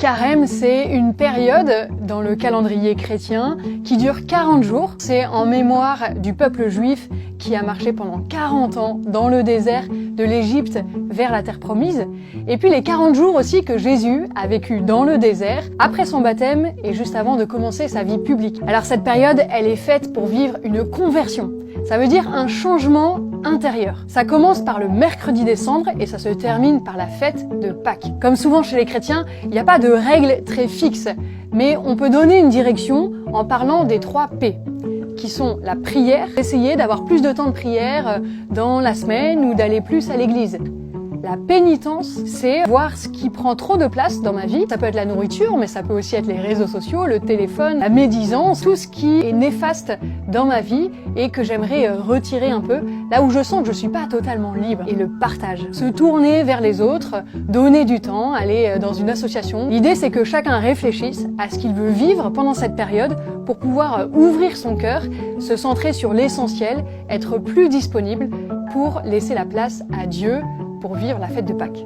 Carême, c'est une période dans le calendrier chrétien qui dure 40 jours. C'est en mémoire du peuple juif qui a marché pendant 40 ans dans le désert de l'Égypte vers la terre promise. Et puis les 40 jours aussi que Jésus a vécu dans le désert après son baptême et juste avant de commencer sa vie publique. Alors cette période, elle est faite pour vivre une conversion. Ça veut dire un changement intérieur. Ça commence par le mercredi des cendres et ça se termine par la fête de Pâques. Comme souvent chez les chrétiens, il n'y a pas de règles très fixes, mais on peut donner une direction en parlant des 3 P, qui sont la prière, essayer d'avoir plus de temps de prière dans la semaine ou d'aller plus à l'église. La pénitence, c'est voir ce qui prend trop de place dans ma vie. Ça peut être la nourriture, mais ça peut aussi être les réseaux sociaux, le téléphone, la médisance, tout ce qui est néfaste dans ma vie et que j'aimerais retirer un peu, là où je sens que je suis pas totalement libre. Et le partage. Se tourner vers les autres, donner du temps, aller dans une association. L'idée, c'est que chacun réfléchisse à ce qu'il veut vivre pendant cette période pour pouvoir ouvrir son cœur, se centrer sur l'essentiel, être plus disponible pour laisser la place à Dieu, pour vivre la fête de Pâques.